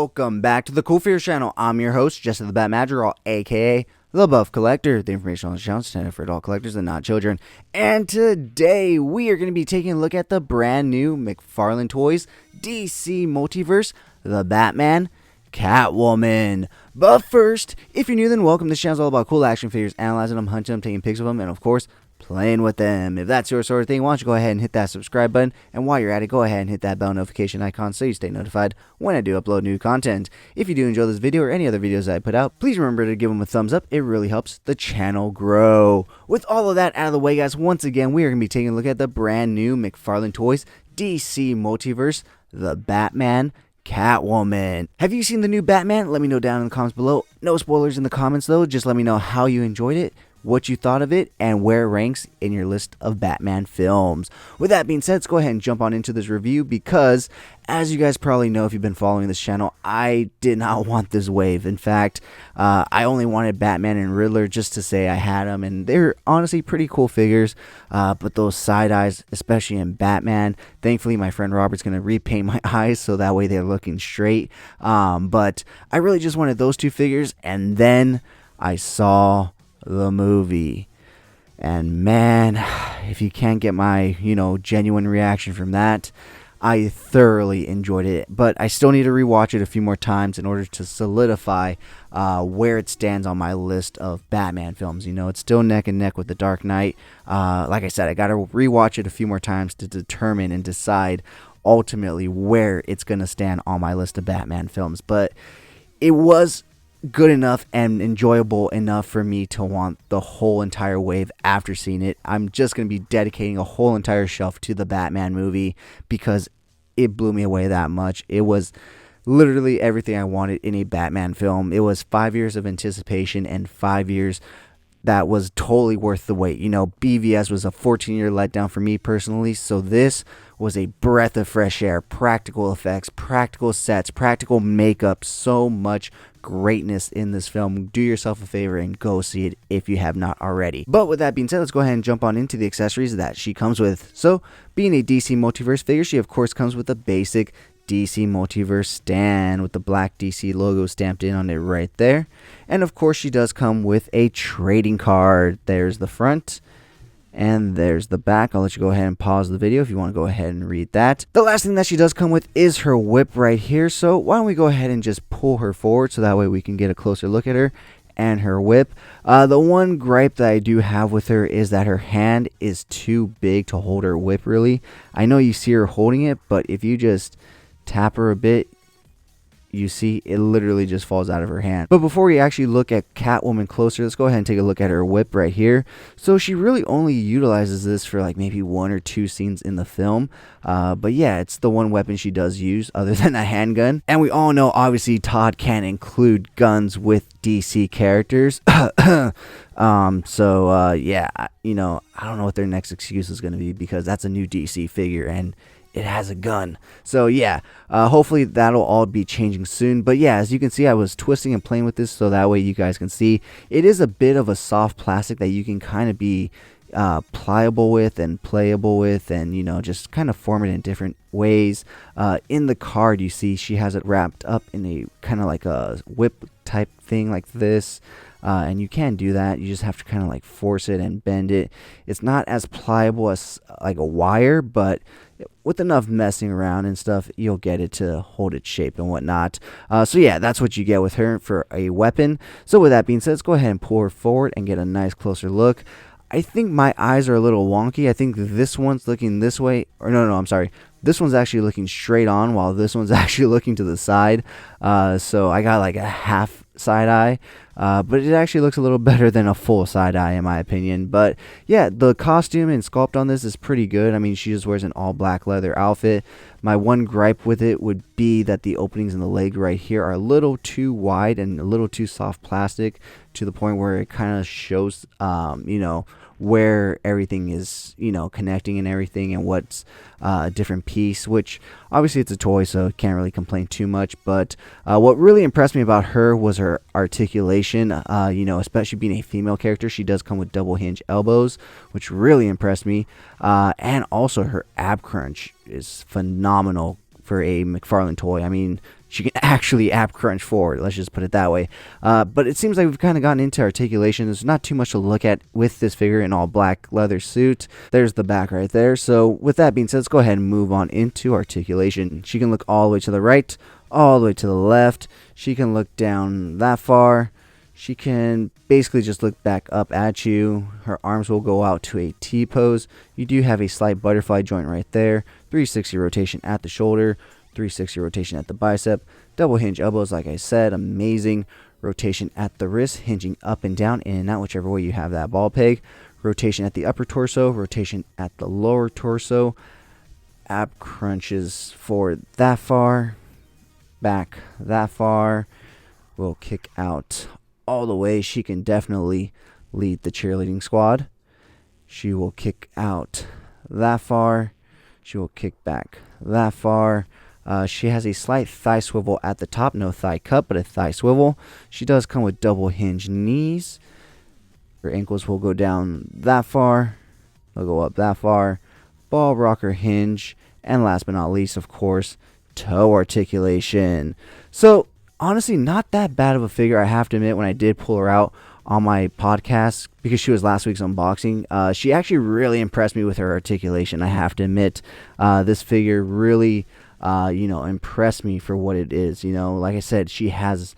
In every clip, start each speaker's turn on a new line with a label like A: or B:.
A: Welcome back to the CoolFigurez channel. I'm your host, Jesse the Bat Madrigal, aka the Buff Collector. The information on the channel is intended for adult collectors and not children. And today we are going to be taking a look at the brand new McFarlane Toys DC Multiverse, the Batman, Catwoman. But first, if you're new, then welcome. This channel is all about cool action figures, analyzing them, hunting them, taking pics of them, and of course, playing with them. If that's your sort of thing, why don't you go ahead and hit that subscribe button, and while you're at it, go ahead and hit that bell notification icon so you stay notified when I do upload new content. If you do enjoy this video or any other videos that I put out, please remember to give them a thumbs up. It really helps the channel grow. With all of that out of the way, guys, once again, we are going to be taking a look at the brand new McFarlane Toys DC Multiverse, the Batman, Catwoman. Have you seen the new Batman? Let me know down in the comments below. No spoilers in the comments though, just let me know how you enjoyed it, what you thought of it, and where it ranks in your list of Batman films. With that being said, let's go ahead and jump on into this review because, as you guys probably know if you've been following this channel, I did not want this wave. In fact, I only wanted Batman and Riddler just to say I had them, and they're honestly pretty cool figures, but those side eyes, especially in Batman, thankfully my friend Robert's going to repaint my eyes so that way they're looking straight, but I really just wanted those two figures, and then I saw the movie, and man, if you can't get my genuine reaction from that, I thoroughly enjoyed it. But I still need to rewatch it a few more times in order to solidify where it stands on my list of Batman films. It's still neck and neck with The Dark Knight. Like I said, I gotta rewatch it a few more times to determine and decide ultimately where it's gonna stand on my list of Batman films. But it was good enough and enjoyable enough for me to want the whole entire wave after seeing it. I'm just going to be dedicating a whole entire shelf to the Batman movie because it blew me away that much. It was literally everything I wanted in a Batman film. It was 5 years of anticipation and 5 years that was totally worth the wait. BVS was a 14-year letdown for me personally, so this was a breath of fresh air. Practical effects, practical sets, practical makeup, so much greatness in this film. Do yourself a favor and go see it if you have not already. But with that being said, let's go ahead and jump on into the accessories that she comes with. So, being a DC Multiverse figure, she of course comes with a basic DC Multiverse stand with the black DC logo stamped in on it right there. And of course she does come with a trading card. There's the front and there's the back. I'll let you go ahead and pause the video if you want to go ahead and read that. The last thing that she does come with is her whip right here. So why don't we go ahead and just pull her forward so that way we can get a closer look at her and her whip. The one gripe that I do have with her is that her hand is too big to hold her whip really. I know you see her holding it, but if you just tap her a bit, you see it literally just falls out of her hand. But before we actually look at Catwoman closer, let's go ahead and take a look at her whip right here. So she really only utilizes this for like maybe 1 or 2 scenes in the film, but yeah, it's the one weapon she does use other than a handgun. And we all know obviously Todd can't include guns with DC characters. Yeah, I don't know what their next excuse is going to be because that's a new DC figure and it has a gun. So yeah, hopefully that'll all be changing soon. But yeah, as you can see, I was twisting and playing with this so that way you guys can see it is a bit of a soft plastic that you can kind of be pliable with and playable with, and just kind of form it in different ways. In the card, you see she has it wrapped up in a kind of like a whip type thing like this. And you can do that. You just have to kind of like force it and bend it. It's not as pliable as like a wire, but with enough messing around and stuff, you'll get it to hold its shape and whatnot. So yeah, that's what you get with her for a weapon. So with that being said, let's go ahead and pull her forward and get a nice closer look. I think my eyes are a little wonky. I think this one's looking this way. Or no, I'm sorry. This one's actually looking straight on while this one's actually looking to the side. So I got like a half side eye. But it actually looks a little better than a full side eye in my opinion. But yeah, the costume and sculpt on this is pretty good. I mean, she just wears an all black leather outfit. My one gripe with it would be that the openings in the leg right here are a little too wide and a little too soft plastic to the point where it kind of shows, where everything is, connecting and everything and what's a different piece, which obviously it's a toy, so can't really complain too much. But what really impressed me about her was her articulation, especially being a female character. She does come with double hinge elbows, which really impressed me. And also her ab crunch is phenomenal for a McFarlane toy. I mean, she can actually ab crunch forward. Let's just put it that way. But it seems like we've kind of gotten into articulation. There's not too much to look at with this figure in all black leather suit. There's the back right there. So with that being said, let's go ahead and move on into articulation. She can look all the way to the right, all the way to the left. She can look down that far. She can basically just look back up at you. Her arms will go out to a T pose. You do have a slight butterfly joint right there. 360 rotation at the shoulder. 360 rotation at the bicep. Double hinge elbows, like I said, amazing. Rotation at the wrist, hinging up and down, in and out, whichever way you have that ball peg. Rotation at the upper torso. Rotation at the lower torso. Ab crunches forward that far. Back that far. Will kick out all the way. She can definitely lead the cheerleading squad. She will kick out that far. She will kick back that far. She has a slight thigh swivel at the top. No thigh cut, but a thigh swivel. She does come with double hinge knees. Her ankles will go down that far. They'll go up that far. Ball rocker hinge. And last but not least, of course, toe articulation. So honestly, not that bad of a figure, I have to admit. When I did pull her out on my podcast, because she was last week's unboxing, she actually really impressed me with her articulation, I have to admit. This figure really impressed me for what it is. Like I said, she has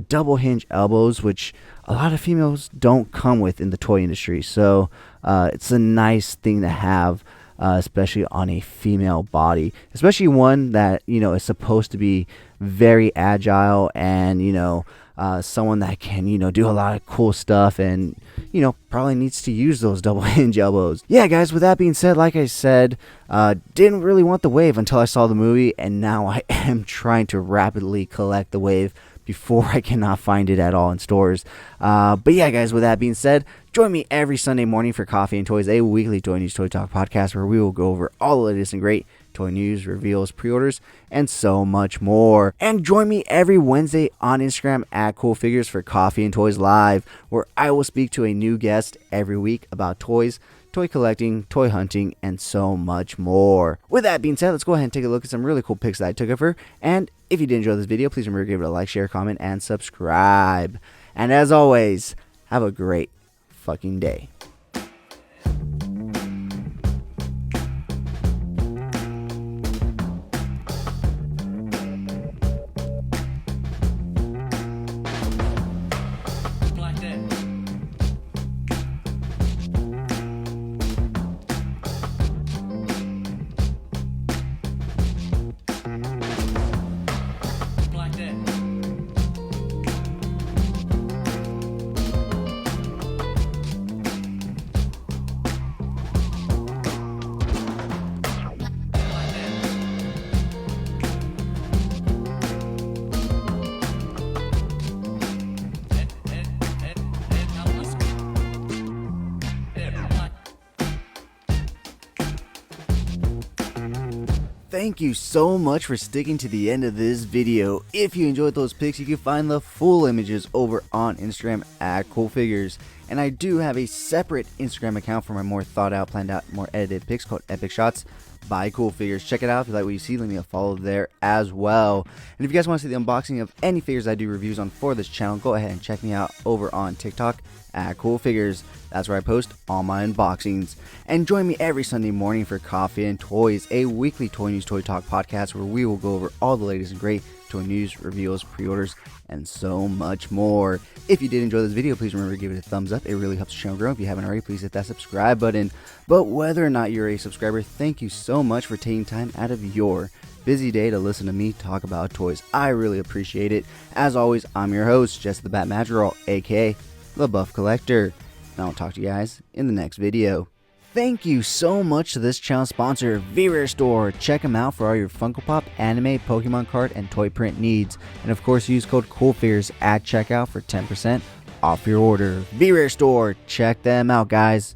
A: double hinge elbows, which a lot of females don't come with in the toy industry. So it's a nice thing to have, especially on a female body, especially one that is supposed to be very agile and someone that can do a lot of cool stuff and probably needs to use those double hinge elbows. Yeah, guys, with that being said, like I said, didn't really want the wave until I saw the movie, and now I am trying to rapidly collect the wave before I cannot find it at all in stores. But yeah, guys, with that being said, join me every Sunday morning for Coffee and Toys, a weekly toy news toy talk podcast where we will go over all the latest and great toy news, reveals, pre-orders, and so much more. And join me every Wednesday on Instagram at CoolFigurez for Coffee and Toys Live, where I will speak to a new guest every week about toys, toy collecting, toy hunting, and so much more. With that being said, let's go ahead and take a look at some really cool pics that I took of her. And if you did enjoy this video, please remember to give it a like, share, comment, and subscribe. And as always, have a great fucking day. Thank you so much for sticking to the end of this video. If you enjoyed those pics, you can find the full images over on Instagram at CoolFigurez. And I do have a separate Instagram account for my more thought out, planned out, more edited pics called Epic Shots by CoolFigurez. Check it out. If you like what you see, leave me a follow there as well. And if you guys want to see the unboxing of any figures I do reviews on for this channel, go ahead and check me out over on TikTok at CoolFigurez. That's where I post all my unboxings. And join me every Sunday morning for Coffee and Toys, a weekly toy news, toy talk podcast where we will go over all the latest and great toy news, reveals, pre-orders, and so much more. If you did enjoy this video, please remember to give it a thumbs up. It really helps the channel grow. If you haven't already, please hit that subscribe button. But whether or not you're a subscriber, thank you so much for taking time out of your busy day to listen to me talk about toys. I really appreciate it. As always, I'm your host, Jesse the Bat Madrigal, aka the Buff Collector. And I'll talk to you guys in the next video. Thank you so much to this channel sponsor, VRare Store. Check them out for all your Funko Pop, anime, Pokemon card, and toy print needs. And of course, use code CoolFigurez at checkout for 10% off your order. VRare Store, check them out, guys.